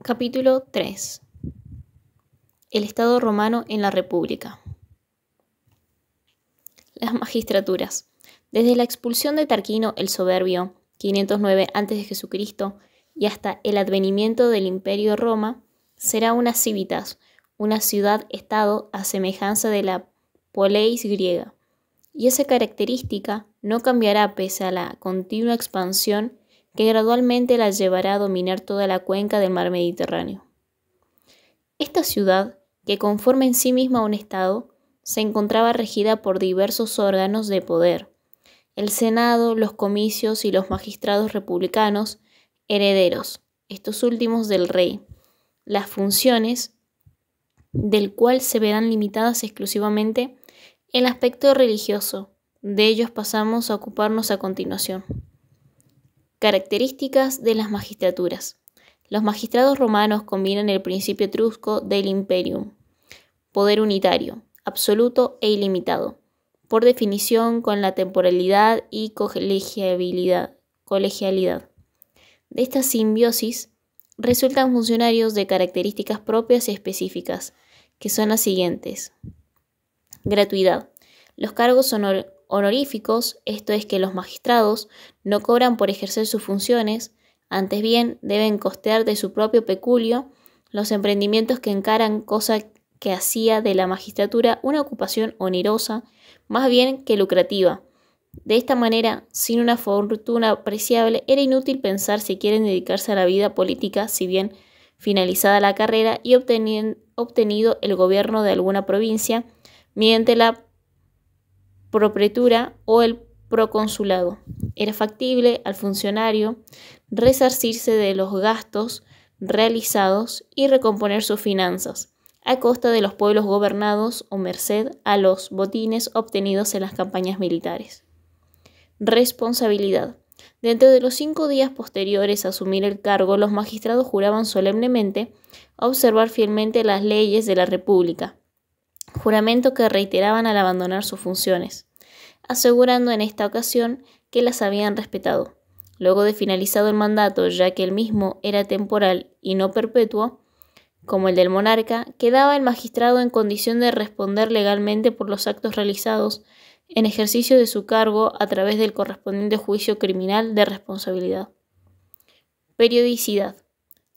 Capítulo 3. El Estado romano en la República. Las magistraturas. Desde la expulsión de Tarquino el Soberbio, 509 a.C., y hasta el advenimiento del Imperio Roma, será una civitas, una ciudad-estado a semejanza de la poleis griega, y esa característica no cambiará pese a la continua expansión que gradualmente la llevará a dominar toda la cuenca del mar Mediterráneo. Esta ciudad, que conforma en sí misma un estado, se encontraba regida por diversos órganos de poder: el Senado, los comicios y los magistrados republicanos, herederos, estos últimos del rey, las funciones del cual se verán limitadas exclusivamente en el aspecto religioso. De ellos pasamos a ocuparnos a continuación. Características de las magistraturas. Los magistrados romanos combinan el principio etrusco del imperium, poder unitario, absoluto e ilimitado, por definición con la temporalidad y colegialidad. De esta simbiosis resultan funcionarios de características propias y específicas, que son las siguientes. Gratuidad. Los cargos honoríficos, esto es que los magistrados no cobran por ejercer sus funciones, antes bien deben costear de su propio peculio los emprendimientos que encaran, cosa que hacía de la magistratura una ocupación onerosa más bien que lucrativa. De esta manera, sin una fortuna apreciable, era inútil pensar si quieren dedicarse a la vida política, si bien finalizada la carrera y obtenido el gobierno de alguna provincia mediante la propretura o el proconsulado. Era factible al funcionario resarcirse de los gastos realizados y recomponer sus finanzas, a costa de los pueblos gobernados o merced a los botines obtenidos en las campañas militares. Responsabilidad. Dentro de los 5 días posteriores a asumir el cargo, los magistrados juraban solemnemente observar fielmente las leyes de la República, juramento que reiteraban al abandonar sus funciones, asegurando en esta ocasión que las habían respetado. Luego de finalizado el mandato, ya que el mismo era temporal y no perpetuo, como el del monarca, quedaba el magistrado en condición de responder legalmente por los actos realizados en ejercicio de su cargo a través del correspondiente juicio criminal de responsabilidad. Periodicidad.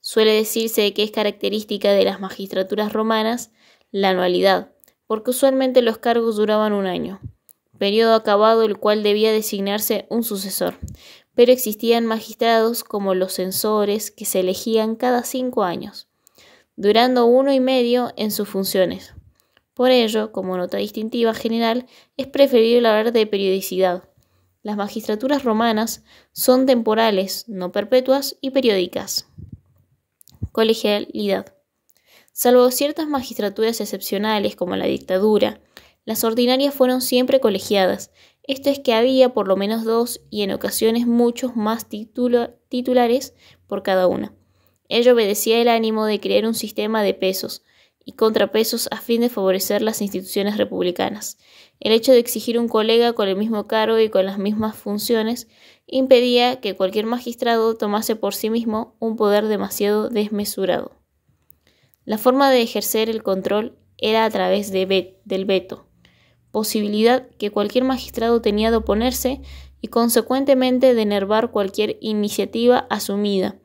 Suele decirse que es característica de las magistraturas romanas la anualidad, porque usualmente los cargos duraban 1 año, periodo acabado el cual debía designarse un sucesor, pero existían magistrados como los censores que se elegían cada 5 años, durando 1 y medio en sus funciones. Por ello, como nota distintiva general, es preferible hablar de periodicidad. Las magistraturas romanas son temporales, no perpetuas y periódicas. Colegialidad. Salvo ciertas magistraturas excepcionales como la dictadura, las ordinarias fueron siempre colegiadas. Esto es que había por lo menos 2 y en ocasiones muchos más titulares por cada una. Ello obedecía el ánimo de crear un sistema de pesos y contrapesos a fin de favorecer las instituciones republicanas. El hecho de exigir un colega con el mismo cargo y con las mismas funciones impedía que cualquier magistrado tomase por sí mismo un poder demasiado desmesurado. La forma de ejercer el control era a través del veto, posibilidad que cualquier magistrado tenía de oponerse y consecuentemente de enervar cualquier iniciativa asumida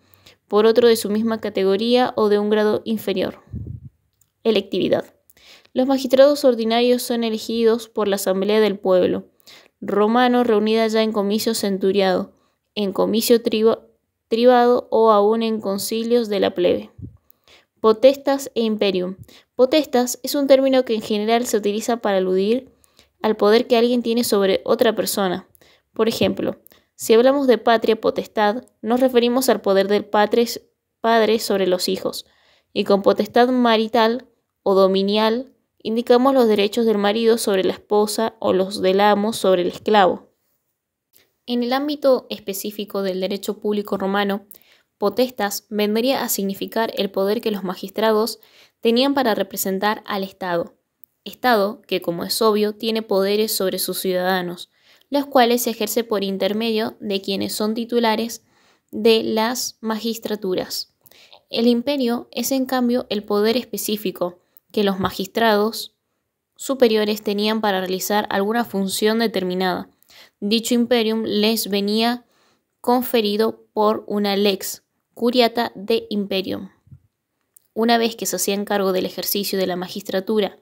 por otro de su misma categoría o de un grado inferior. Electividad. Los magistrados ordinarios son elegidos por la Asamblea del Pueblo romano reunida ya en comicio centuriado, en comicio tribado o aún en concilios de la plebe. Potestas e imperium. Potestas es un término que en general se utiliza para aludir al poder que alguien tiene sobre otra persona. Por ejemplo, si hablamos de patria potestad, nos referimos al poder del padre sobre los hijos, y con potestad marital o dominial indicamos los derechos del marido sobre la esposa o los del amo sobre el esclavo. En el ámbito específico del derecho público romano, potestas vendría a significar el poder que los magistrados tenían para representar al Estado, Estado que, como es obvio, tiene poderes sobre sus ciudadanos, los cuales se ejerce por intermedio de quienes son titulares de las magistraturas. El imperio es, en cambio, el poder específico que los magistrados superiores tenían para realizar alguna función determinada. Dicho imperium les venía conferido por una lex curiata de imperium. Una vez que se hacían cargo del ejercicio de la magistratura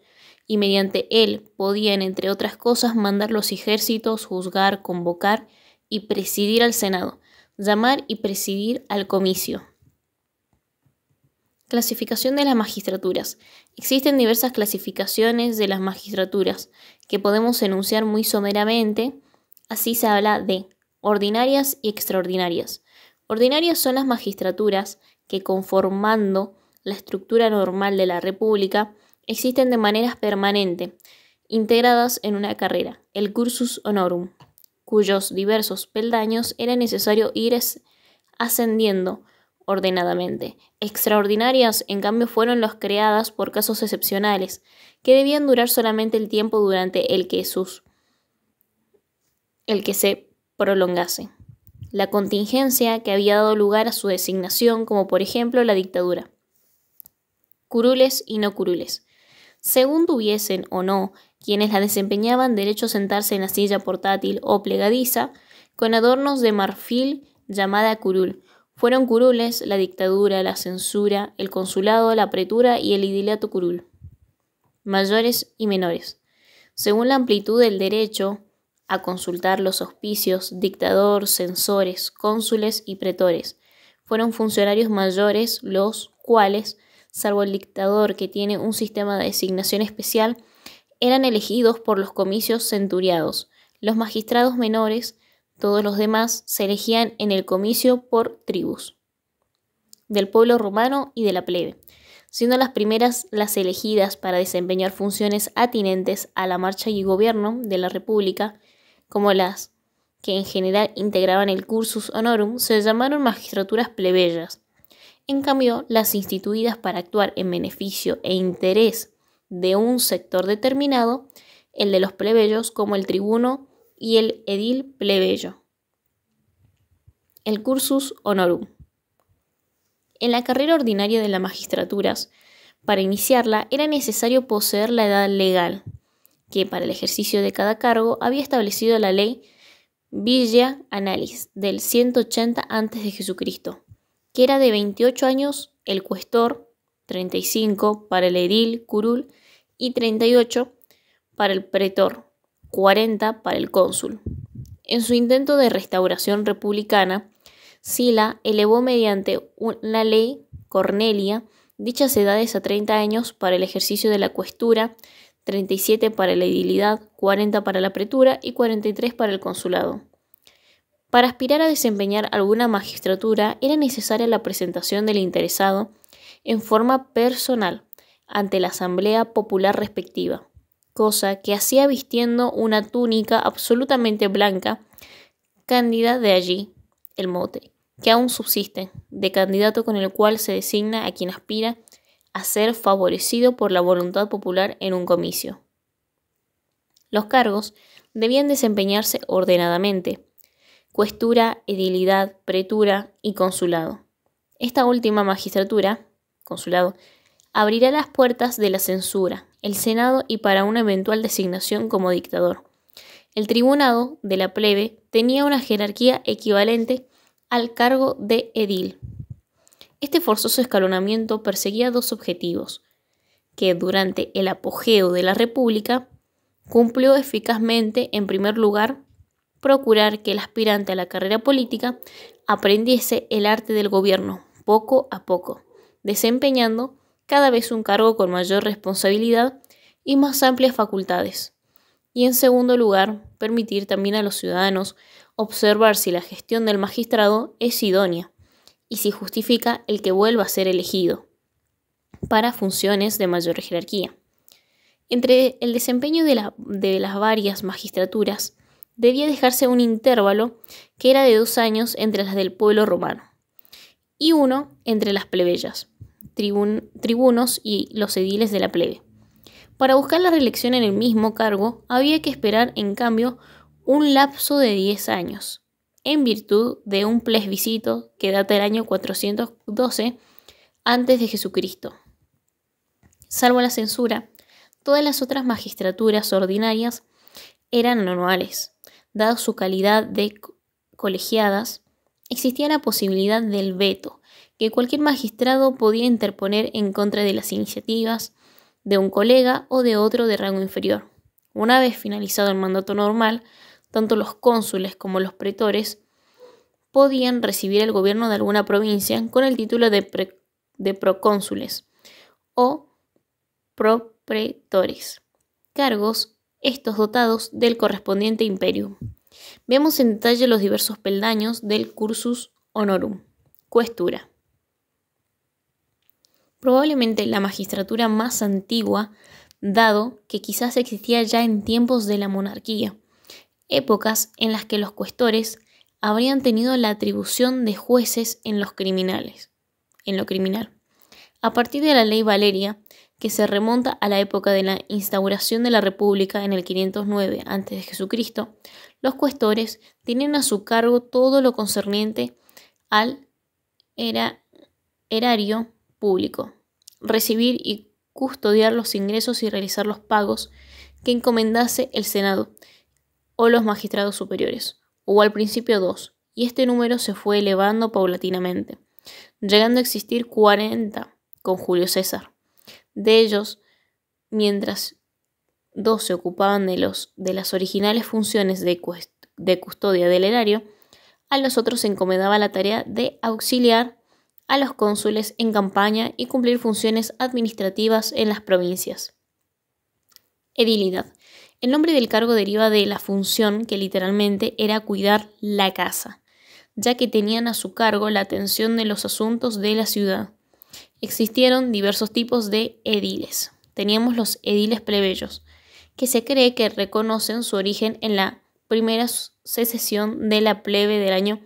y mediante él podían, entre otras cosas, mandar los ejércitos, juzgar, convocar y presidir al Senado, llamar y presidir al comicio. Clasificación de las magistraturas. Existen diversas clasificaciones de las magistraturas que podemos enunciar muy someramente. Así se habla de ordinarias y extraordinarias. Ordinarias son las magistraturas que, conformando la estructura normal de la República, existen de manera permanente, integradas en una carrera, el cursus honorum, cuyos diversos peldaños era necesario ir ascendiendo ordenadamente. Extraordinarias, en cambio, fueron las creadas por casos excepcionales, que debían durar solamente el tiempo durante el que se prolongase la contingencia que había dado lugar a su designación, como por ejemplo la dictadura. Curules y no curules. Según tuviesen o no quienes la desempeñaban derecho a sentarse en la silla portátil o plegadiza, con adornos de marfil llamada curul. Fueron curules la dictadura, la censura, el consulado, la pretura y el idiliato curul. Mayores y menores. Según la amplitud del derecho a consultar los auspicios, dictador, censores, cónsules y pretores. Fueron funcionarios mayores los cuales, salvo el dictador que tiene un sistema de designación especial, eran elegidos por los comicios centuriados. Los magistrados menores, todos los demás, se elegían en el comicio por tribus del pueblo romano y de la plebe, siendo las primeras las elegidas para desempeñar funciones atinentes a la marcha y gobierno de la República, como las que en general integraban el cursus honorum, se llamaron magistraturas plebeyas. En cambio, las instituidas para actuar en beneficio e interés de un sector determinado, el de los plebeyos, como el tribuno y el edil plebeyo. El cursus honorum. En la carrera ordinaria de las magistraturas, para iniciarla era necesario poseer la edad legal, que para el ejercicio de cada cargo había establecido la ley Villa Annalis del 180 a.C., que era de 28 años el cuestor, 35 para el edil curul y 38 para el pretor, 40 para el cónsul. En su intento de restauración republicana, Sila elevó mediante una ley Cornelia dichas edades a 30 años para el ejercicio de la cuestura, 37 para la edilidad, 40 para la pretura y 43 para el consulado. Para aspirar a desempeñar alguna magistratura era necesaria la presentación del interesado en forma personal ante la asamblea popular respectiva, cosa que hacía vistiendo una túnica absolutamente blanca, cándida de allí el mote, que aún subsiste, de candidato con el cual se designa a quien aspira a ser favorecido por la voluntad popular en un comicio. Los cargos debían desempeñarse ordenadamente: cuestura, edilidad, pretura y consulado. Esta última magistratura, consulado, abrirá las puertas de la censura, el Senado y para una eventual designación como dictador. El tribunado de la plebe tenía una jerarquía equivalente al cargo de edil. Este forzoso escalonamiento perseguía dos objetivos, que durante el apogeo de la República cumplió eficazmente. En primer lugar, procurar que el aspirante a la carrera política aprendiese el arte del gobierno poco a poco, desempeñando cada vez un cargo con mayor responsabilidad y más amplias facultades. Y en segundo lugar, permitir también a los ciudadanos observar si la gestión del magistrado es idónea y si justifica el que vuelva a ser elegido para funciones de mayor jerarquía. Entre el desempeño de las varias magistraturas debía dejarse un intervalo que era de 2 años entre las del pueblo romano y 1 entre las plebeyas, tribunos y los ediles de la plebe, Para buscar la reelección en el mismo cargo, había que esperar, en cambio, un lapso de 10 años, en virtud de un plebiscito que data del año 412 antes de Jesucristo. Salvo la censura, todas las otras magistraturas ordinarias eran anuales. Dada su calidad de colegiadas, existía la posibilidad del veto, que cualquier magistrado podía interponer en contra de las iniciativas de un colega o de otro de rango inferior. Una vez finalizado el mandato normal, tanto los cónsules como los pretores podían recibir el gobierno de alguna provincia con el título de procónsules o propretores, cargos estos dotados del correspondiente imperium. Veamos en detalle los diversos peldaños del cursus honorum. Cuestura. Probablemente la magistratura más antigua, dado que quizás existía ya en tiempos de la monarquía, épocas en las que los cuestores habrían tenido la atribución de jueces en lo criminal. A partir de la ley Valeria, que se remonta a la época de la instauración de la República en el 509 a.C., los cuestores tenían a su cargo todo lo concerniente al erario público, recibir y custodiar los ingresos y realizar los pagos que encomendase el Senado o los magistrados superiores. Hubo al principio 2, y este número se fue elevando paulatinamente, llegando a existir 40 con Julio César. De ellos, mientras 2 se ocupaban de las originales funciones de custodia del erario, a los otros se encomendaba la tarea de auxiliar a los cónsules en campaña y cumplir funciones administrativas en las provincias. Edilidad. El nombre del cargo deriva de la función que literalmente era cuidar la casa, ya que tenían a su cargo la atención de los asuntos de la ciudad. Existieron diversos tipos de ediles. Teníamos los ediles plebeyos, que se cree que reconocen su origen en la primera secesión de la plebe del año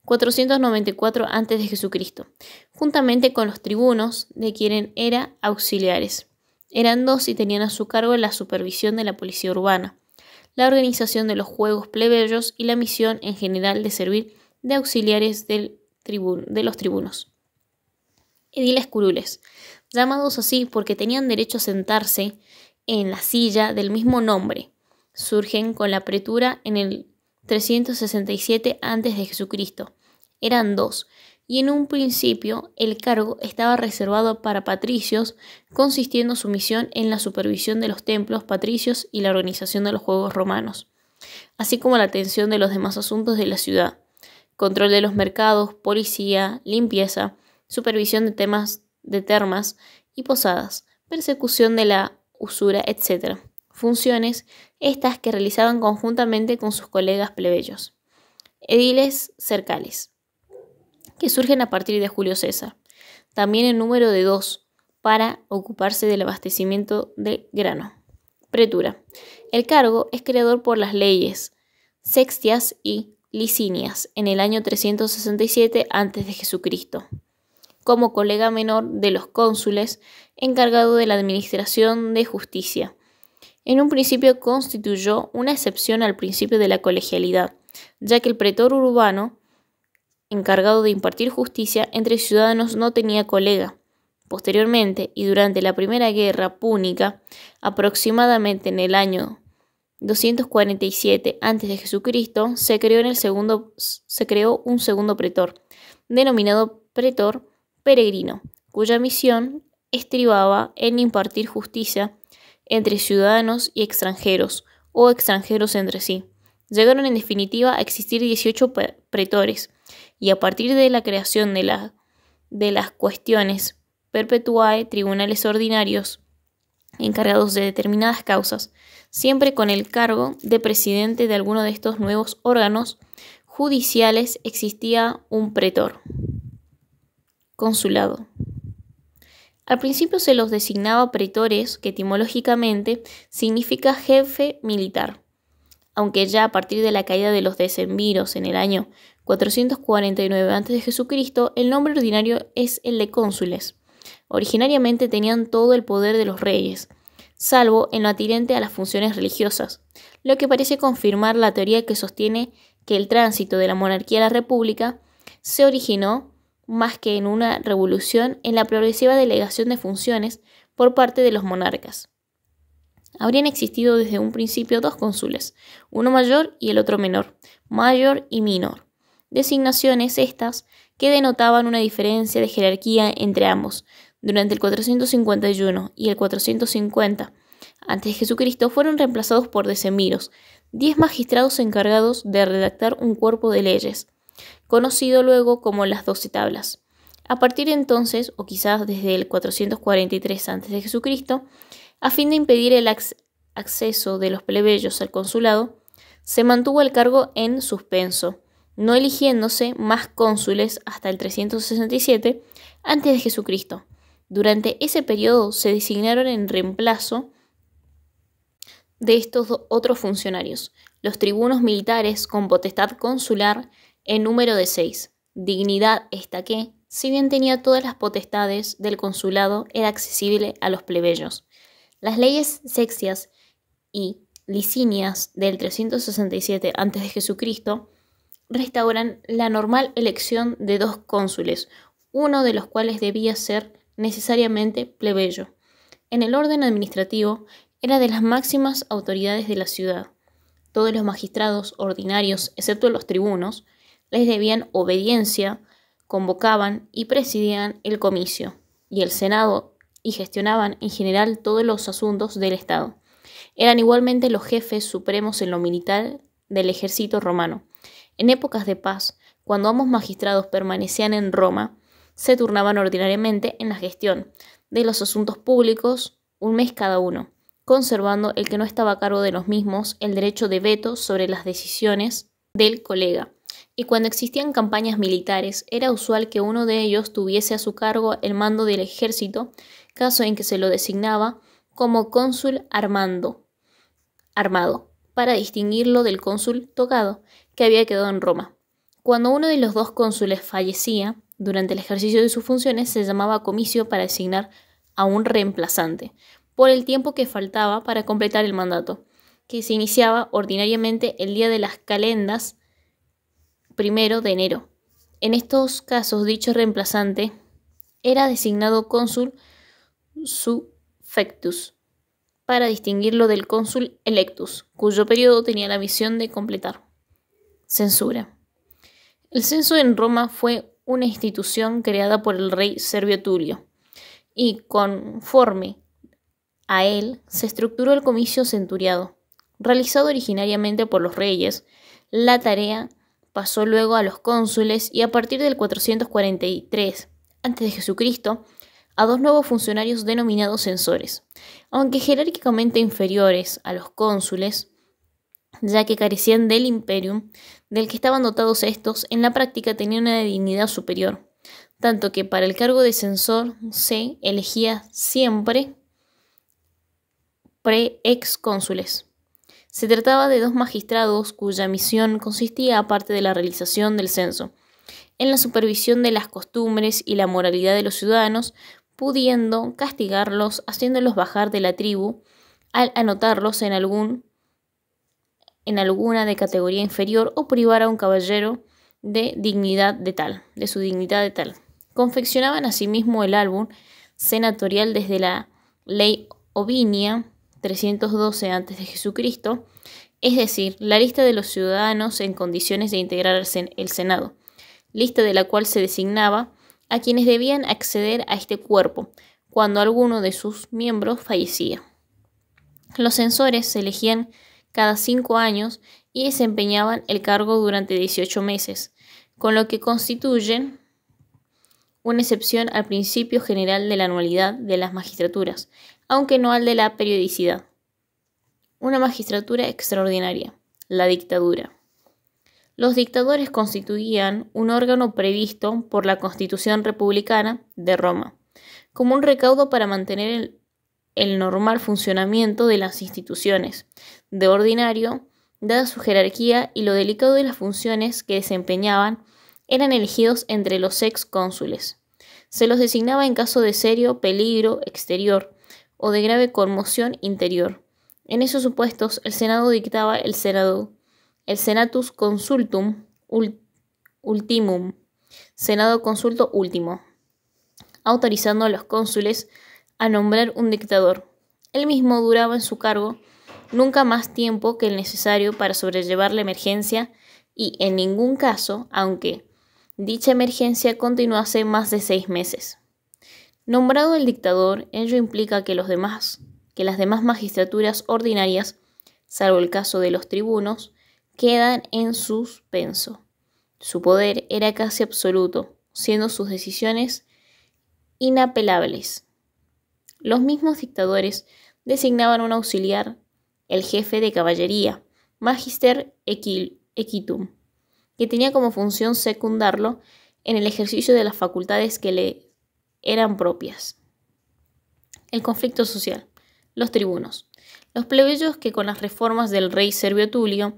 494 a.C., juntamente con los tribunos, de quienes eran auxiliares. Eran 2 y tenían a su cargo la supervisión de la policía urbana, la organización de los juegos plebeyos y la misión en general de servir de auxiliares de los tribunos. Ediles curules, llamados así porque tenían derecho a sentarse en la silla del mismo nombre. Surgen con la pretura en el 367 a.C. Eran 2, y en un principio el cargo estaba reservado para patricios, consistiendo su misión en la supervisión de los templos patricios y la organización de los juegos romanos, así como la atención de los demás asuntos de la ciudad, control de los mercados, policía, limpieza, supervisión de termas y posadas, persecución de la usura, etc. Funciones estas que realizaban conjuntamente con sus colegas plebeyos. Ediles cercales, que surgen a partir de Julio César, también en número de 2, para ocuparse del abastecimiento de grano. Pretura. El cargo es creado por las leyes Sextias y Licinias en el año 367 a.C., como colega menor de los cónsules encargado de la administración de justicia. En un principio constituyó una excepción al principio de la colegialidad, ya que el pretor urbano, encargado de impartir justicia entre ciudadanos, no tenía colega. Posteriormente, y durante la Primera Guerra Púnica, aproximadamente en el año 247 a.C., se creó un segundo pretor, denominado pretor peregrino, cuya misión estribaba en impartir justicia entre ciudadanos y extranjeros, o extranjeros entre sí. Llegaron en definitiva a existir 18 pretores, y a partir de la creación de las cuestiones perpetuae, tribunales ordinarios encargados de determinadas causas, siempre con el cargo de presidente de alguno de estos nuevos órganos judiciales, existía un pretor. Consulado. Al principio se los designaba pretores, que etimológicamente significa jefe militar, aunque ya a partir de la caída de los decemviros en el año 449 a.C., el nombre ordinario es el de cónsules. Originariamente tenían todo el poder de los reyes, salvo en lo atinente a las funciones religiosas, lo que parece confirmar la teoría que sostiene que el tránsito de la monarquía a la república se originó más que en una revolución en la progresiva delegación de funciones por parte de los monarcas. Habrían existido desde un principio dos cónsules, uno mayor y el otro menor, mayor y minor, designaciones estas que denotaban una diferencia de jerarquía entre ambos. Durante el 451 y el 450 a.C. fueron reemplazados por decemiros, 10 magistrados encargados de redactar un cuerpo de leyes, conocido luego como las 12 tablas. A partir de entonces, o quizás desde el 443 a.C., a fin de impedir el acceso de los plebeyos al consulado, se mantuvo el cargo en suspenso, no eligiéndose más cónsules hasta el 367 a.C. Durante ese periodo se designaron en reemplazo de estos otros funcionarios, los tribunos militares con potestad consular en número de 6, dignidad esta que, si bien tenía todas las potestades del consulado, era accesible a los plebeyos. Las leyes sextias y licinias del 367 a.C. restauran la normal elección de dos cónsules, uno de los cuales debía ser necesariamente plebeyo. En el orden administrativo, era de las máximas autoridades de la ciudad. Todos los magistrados ordinarios, excepto los tribunos, les debían obediencia, convocaban y presidían el comicio y el Senado y gestionaban en general todos los asuntos del Estado. Eran igualmente los jefes supremos en lo militar del ejército romano. En épocas de paz, cuando ambos magistrados permanecían en Roma, se turnaban ordinariamente en la gestión de los asuntos públicos un mes cada uno, conservando el que no estaba a cargo de los mismos el derecho de veto sobre las decisiones del colega. Y cuando existían campañas militares, era usual que uno de ellos tuviese a su cargo el mando del ejército, caso en que se lo designaba como cónsul armado, para distinguirlo del cónsul togado, que había quedado en Roma. Cuando uno de los dos cónsules fallecía, durante el ejercicio de sus funciones se llamaba comicio para designar a un reemplazante, por el tiempo que faltaba para completar el mandato, que se iniciaba ordinariamente el día de las calendas 1 de enero. En estos casos, dicho reemplazante era designado cónsul suffectus, para distinguirlo del cónsul electus, cuyo periodo tenía la misión de completar. Censura. El censo en Roma fue una institución creada por el rey Servio Tulio, y conforme a él se estructuró el comicio centuriado. Realizado originariamente por los reyes, la tarea pasó luego a los cónsules y a partir del 443 a.C. a dos nuevos funcionarios denominados censores, aunque jerárquicamente inferiores a los cónsules, ya que carecían del imperium del que estaban dotados estos, en la práctica tenían una dignidad superior, tanto que para el cargo de censor se elegía siempre pre-ex cónsules. Se trataba de dos magistrados cuya misión consistía, aparte de la realización del censo, en la supervisión de las costumbres y la moralidad de los ciudadanos, pudiendo castigarlos haciéndolos bajar de la tribu al anotarlos en alguna de categoría inferior o privar a un caballero de su dignidad de tal. Confeccionaban asimismo el álbum senatorial desde la ley Ovinia 312 a.C., es decir, la lista de los ciudadanos en condiciones de integrar el Senado, lista de la cual se designaba a quienes debían acceder a este cuerpo cuando alguno de sus miembros fallecía. Los censores se elegían cada 5 años y desempeñaban el cargo durante 18 meses, con lo que constituyen una excepción al principio general de la anualidad de las magistraturas, aunque no al de la periodicidad. Una magistratura extraordinaria, la dictadura. Los dictadores constituían un órgano previsto por la Constitución Republicana de Roma, como un recaudo para mantener el normal funcionamiento de las instituciones. De ordinario, dada su jerarquía y lo delicado de las funciones que desempeñaban, eran elegidos entre los ex cónsules. Se los designaba en caso de serio peligro exterior o de grave conmoción interior. En esos supuestos, el Senado dictaba el Senatus Consultum Ultimum, Senado Consulto Último, autorizando a los cónsules a nombrar un dictador. Él mismo duraba en su cargo nunca más tiempo que el necesario para sobrellevar la emergencia y, en ningún caso, aunque dicha emergencia continuase más de 6 meses. Nombrado el dictador, ello implica que las demás magistraturas ordinarias, salvo el caso de los tribunos, quedan en suspenso. Su poder era casi absoluto, siendo sus decisiones inapelables. Los mismos dictadores designaban un auxiliar, el jefe de caballería, Magister Equitum, que tenía como función secundarlo en el ejercicio de las facultades que le eran propias. El conflicto social. Los tribunos. Los plebeyos que con las reformas del rey Servio Tulio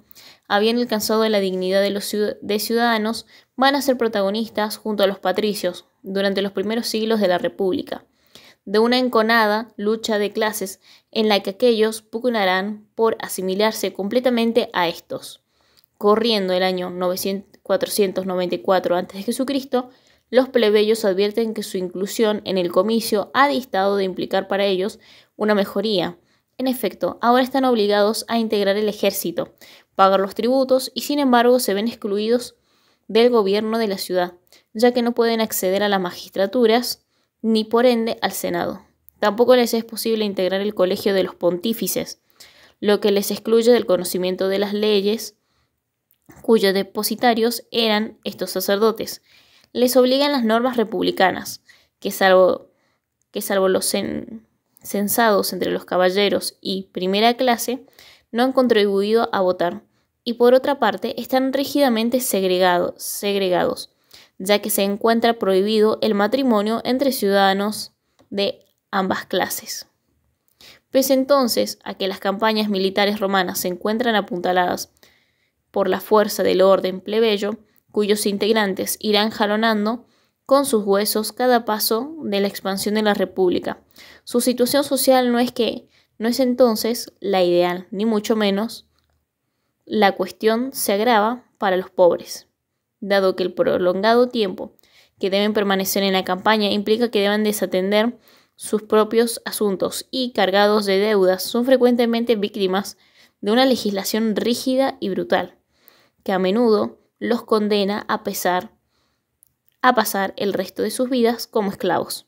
habían alcanzado la dignidad de ciudadanos van a ser protagonistas junto a los patricios durante los primeros siglos de la República, de una enconada lucha de clases en la que aquellos pugnarán por asimilarse completamente a estos. Corriendo el año 494 a.C., los plebeyos advierten que su inclusión en el comicio ha distado de implicar para ellos una mejoría. En efecto, ahora están obligados a integrar el ejército, pagar los tributos y sin embargo se ven excluidos del gobierno de la ciudad, ya que no pueden acceder a las magistraturas ni por ende al Senado. Tampoco les es posible integrar el colegio de los pontífices, lo que les excluye del conocimiento de las leyes, cuyos depositarios eran estos sacerdotes. Les obligan las normas republicanas, que salvo los censados entre los caballeros y primera clase, no han contribuido a votar, y por otra parte están rígidamente segregados, ya que se encuentra prohibido el matrimonio entre ciudadanos de ambas clases. Pese entonces a que las campañas militares romanas se encuentran apuntaladas por la fuerza del orden plebeyo, cuyos integrantes irán jalonando con sus huesos cada paso de la expansión de la República. Su situación social no es entonces la ideal, ni mucho menos. La cuestión se agrava para los pobres, dado que el prolongado tiempo que deben permanecer en la campaña implica que deben desatender sus propios asuntos y, cargados de deudas, son frecuentemente víctimas de una legislación rígida y brutal, que a menudo los condena a pasar el resto de sus vidas como esclavos.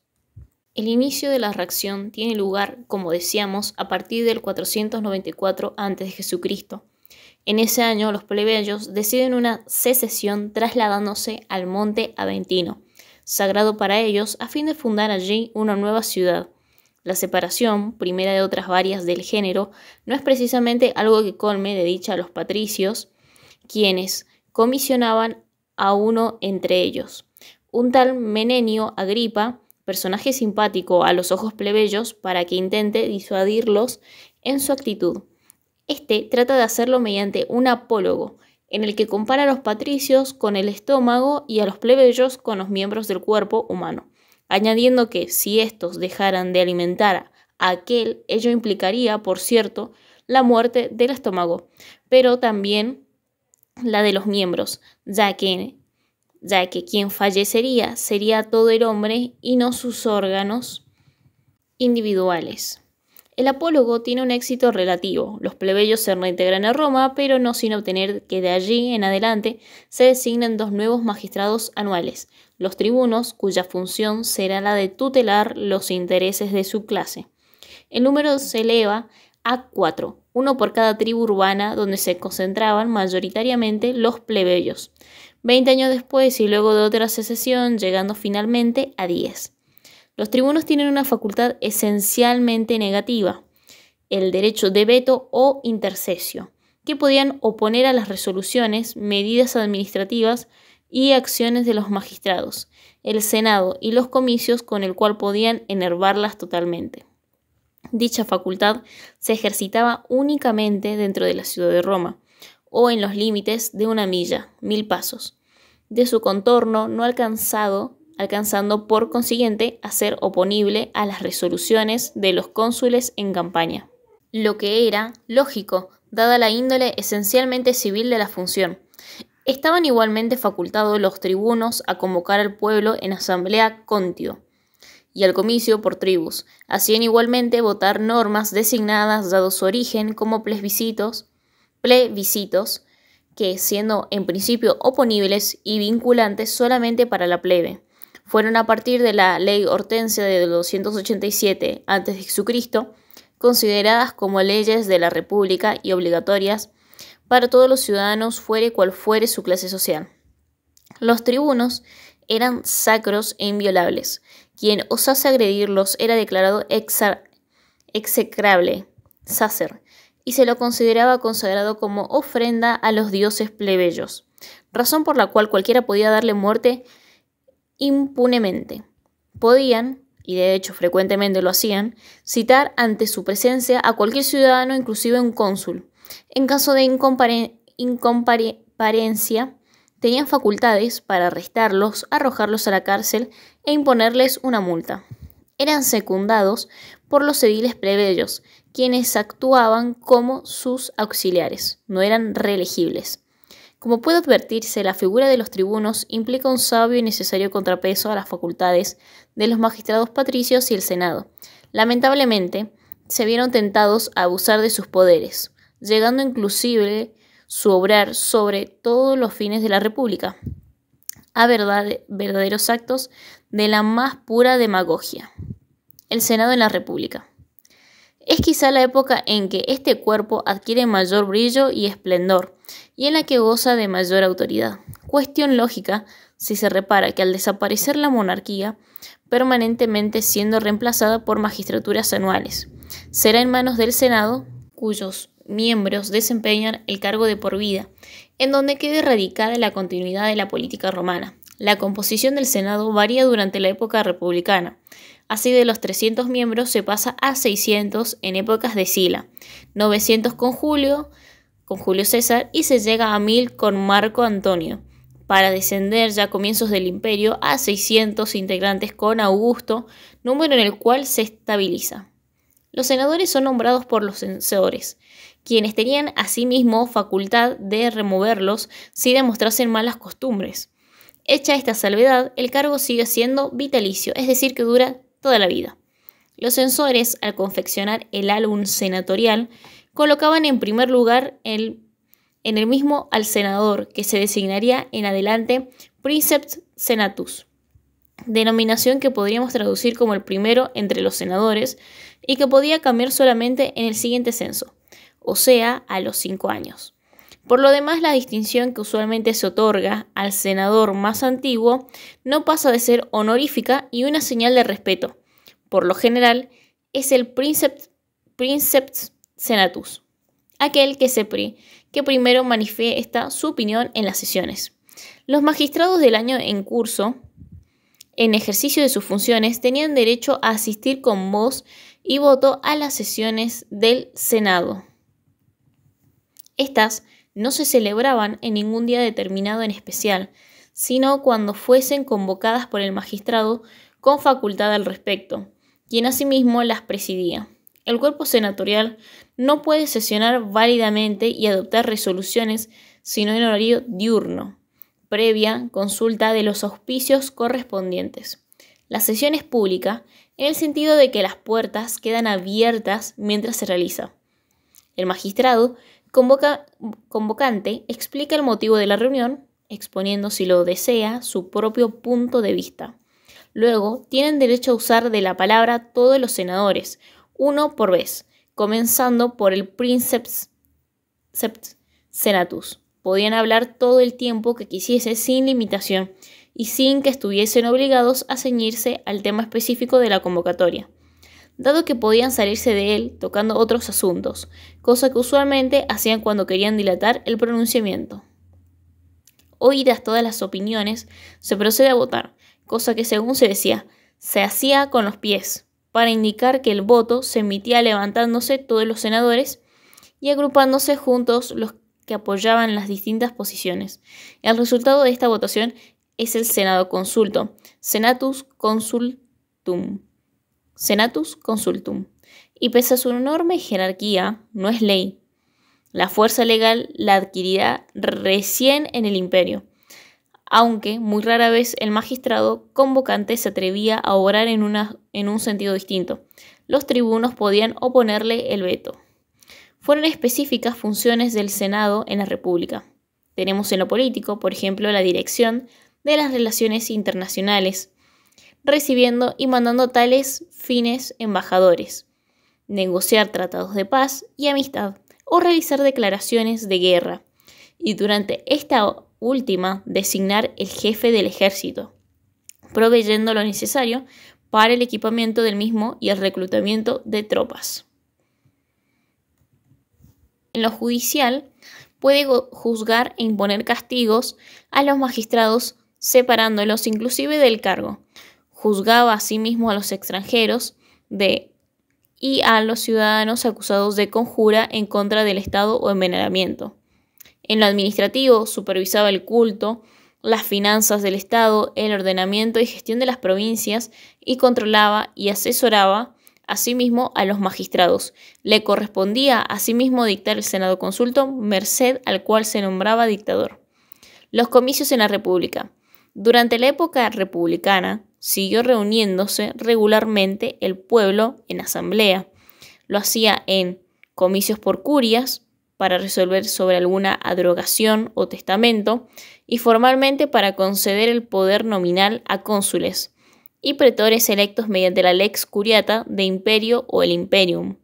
El inicio de la reacción tiene lugar, como decíamos, a partir del 494 a.C. En ese año, los plebeyos deciden una secesión trasladándose al monte Aventino, sagrado para ellos, a fin de fundar allí una nueva ciudad. La separación, primera de otras varias del género, no es precisamente algo que colme de dicha a los patricios, quienes comisionaban a uno entre ellos, un tal Menenio Agripa, personaje simpático a los ojos plebeyos, para que intente disuadirlos en su actitud. Este trata de hacerlo mediante un apólogo, en el que compara a los patricios con el estómago y a los plebeyos con los miembros del cuerpo humano, añadiendo que si estos dejaran de alimentar a aquel, ello implicaría, por cierto, la muerte del estómago, pero también la de los miembros, ya que quien fallecería sería todo el hombre y no sus órganos individuales. El apólogo tiene un éxito relativo. Los plebeyos se reintegran a Roma, pero no sin obtener que de allí en adelante se designen 2 nuevos magistrados anuales, los tribunos, cuya función será la de tutelar los intereses de su clase. El número se eleva a 4, uno por cada tribu urbana donde se concentraban mayoritariamente los plebeyos. 20 años después y luego de otra secesión, llegando finalmente a 10. Los tribunos tienen una facultad esencialmente negativa, el derecho de veto o intercesio, que podían oponer a las resoluciones, medidas administrativas y acciones de los magistrados, el Senado y los comicios, con el cual podían enervarlas totalmente. Dicha facultad se ejercitaba únicamente dentro de la ciudad de Roma, o en los límites de 1 milla, 1000 pasos, de su contorno no alcanzado alcanzando por consiguiente a ser oponible a las resoluciones de los cónsules en campaña. Lo que era lógico, dada la índole esencialmente civil de la función. Estaban igualmente facultados los tribunos a convocar al pueblo en asamblea contio y al comicio por tribus. Hacían igualmente votar normas designadas dado su origen como plebiscitos, que siendo en principio oponibles y vinculantes solamente para la plebe, fueron a partir de la ley Hortensia de 287 a.C., consideradas como leyes de la República y obligatorias para todos los ciudadanos, fuere cual fuere su clase social. Los tribunos eran sacros e inviolables. Quien osase agredirlos era declarado execrable, sacer, y se lo consideraba consagrado como ofrenda a los dioses plebeyos, razón por la cual cualquiera podía darle muerte impunemente. Podían, y de hecho frecuentemente lo hacían, citar ante su presencia a cualquier ciudadano, inclusive un cónsul. En caso de incomparecencia, tenían facultades para arrestarlos, arrojarlos a la cárcel e imponerles una multa. Eran secundados por los ediles plebeyos, quienes actuaban como sus auxiliares, no eran reelegibles. Como puede advertirse, la figura de los tribunos implica un sabio y necesario contrapeso a las facultades de los magistrados patricios y el Senado. Lamentablemente, se vieron tentados a abusar de sus poderes, llegando inclusive su obrar sobre todos los fines de la República, a verdaderos actos de la más pura demagogia. El Senado en la República. Es quizá la época en que este cuerpo adquiere mayor brillo y esplendor, y en la que goza de mayor autoridad. Cuestión lógica si se repara que al desaparecer la monarquía, permanentemente siendo reemplazada por magistraturas anuales, será en manos del Senado, cuyos miembros desempeñan el cargo de por vida, en donde quede radicada la continuidad de la política romana. La composición del Senado varía durante la época republicana. Así, de los 300 miembros se pasa a 600 en épocas de Sila, 900 con Julio César, y se llega a 1000 con Marco Antonio, para descender ya a comienzos del imperio a 600 integrantes con Augusto, número en el cual se estabiliza. Los senadores son nombrados por los censores, quienes tenían asimismo facultad de removerlos si demostrasen malas costumbres. Hecha esta salvedad, el cargo sigue siendo vitalicio, es decir, que dura toda la vida. Los censores, al confeccionar el álbum senatorial, colocaban en primer lugar en el mismo al senador, que se designaría en adelante princeps senatus, denominación que podríamos traducir como el primero entre los senadores y que podía cambiar solamente en el siguiente censo, o sea, a los 5 años. Por lo demás, la distinción que usualmente se otorga al senador más antiguo no pasa de ser honorífica y una señal de respeto. Por lo general, es el princeps senatus, aquel que primero manifiesta su opinión en las sesiones. Los magistrados del año en curso, en ejercicio de sus funciones, tenían derecho a asistir con voz y voto a las sesiones del Senado. Estas no se celebraban en ningún día determinado en especial, sino cuando fuesen convocadas por el magistrado con facultad al respecto, quien asimismo las presidía. El cuerpo senatorial no puede sesionar válidamente y adoptar resoluciones sino en horario diurno, previa consulta de los auspicios correspondientes. La sesión es pública en el sentido de que las puertas quedan abiertas mientras se realiza. El magistrado convocante explica el motivo de la reunión, exponiendo, si lo desea, su propio punto de vista. Luego, tienen derecho a usar de la palabra todos los senadores, uno por vez, comenzando por el princeps senatus. Podían hablar todo el tiempo que quisiese sin limitación y sin que estuviesen obligados a ceñirse al tema específico de la convocatoria, dado que podían salirse de él tocando otros asuntos, cosa que usualmente hacían cuando querían dilatar el pronunciamiento. Oídas todas las opiniones, se procede a votar, cosa que, según se decía, se hacía con los pies, para indicar que el voto se emitía levantándose todos los senadores y agrupándose juntos los que apoyaban las distintas posiciones. El resultado de esta votación es el Senado Consulto, Senatus Consultum. Senatus Consultum. Y pese a su enorme jerarquía, no es ley. La fuerza legal la adquirirá recién en el imperio, aunque muy rara vez el magistrado convocante se atrevía a obrar en un sentido distinto. Los tribunos podían oponerle el veto. Fueron específicas funciones del Senado en la República. Tenemos en lo político, por ejemplo, la dirección de las relaciones internacionales, recibiendo y mandando tales fines embajadores, negociar tratados de paz y amistad o realizar declaraciones de guerra, y durante esta última designar el jefe del ejército, proveyendo lo necesario para el equipamiento del mismo y el reclutamiento de tropas. En lo judicial, puede juzgar e imponer castigos a los magistrados separándolos inclusive del cargo. Juzgaba asimismo a los extranjeros y a los ciudadanos acusados de conjura en contra del Estado o envenenamiento. En lo administrativo, supervisaba el culto, las finanzas del Estado, el ordenamiento y gestión de las provincias y controlaba y asesoraba asimismo a los magistrados. Le correspondía asimismo dictar el Senado Consulto, merced al cual se nombraba dictador. Los comicios en la República. Durante la época republicana, siguió reuniéndose regularmente el pueblo en asamblea. Lo hacía en comicios por curias, para resolver sobre alguna abrogación o testamento, y formalmente para conceder el poder nominal a cónsules y pretores electos mediante la lex curiata de imperio o el imperium,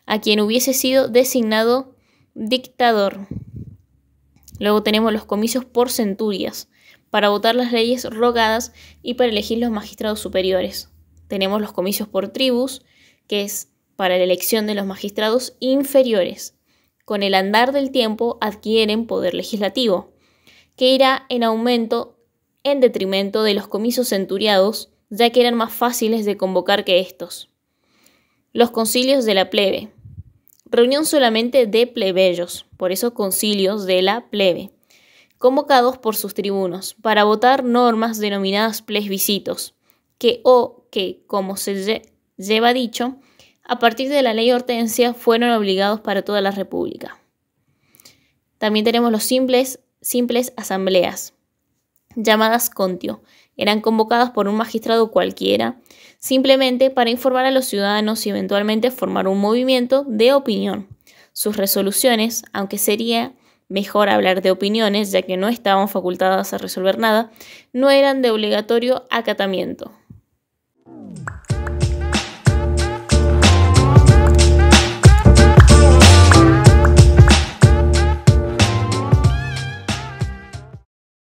a quien hubiese sido designado dictador. Luego tenemos los comicios por centurias, para votar las leyes rogadas y para elegir los magistrados superiores. Tenemos los comicios por tribus, que es para la elección de los magistrados inferiores. Con el andar del tiempo adquieren poder legislativo, que irá en aumento en detrimento de los comicios centuriados, ya que eran más fáciles de convocar que estos. Los concilios de la plebe. Reunión solamente de plebeyos, por eso concilios de la plebe, convocados por sus tribunos, para votar normas denominadas plebiscitos, que, como se lleva dicho, a partir de la ley Hortensia fueron obligados para toda la República. También tenemos los simples asambleas, llamadas contio. Eran convocadas por un magistrado cualquiera, simplemente para informar a los ciudadanos y eventualmente formar un movimiento de opinión. Sus resoluciones, aunque sería mejor hablar de opiniones, ya que no estaban facultadas a resolver nada, no eran de obligatorio acatamiento.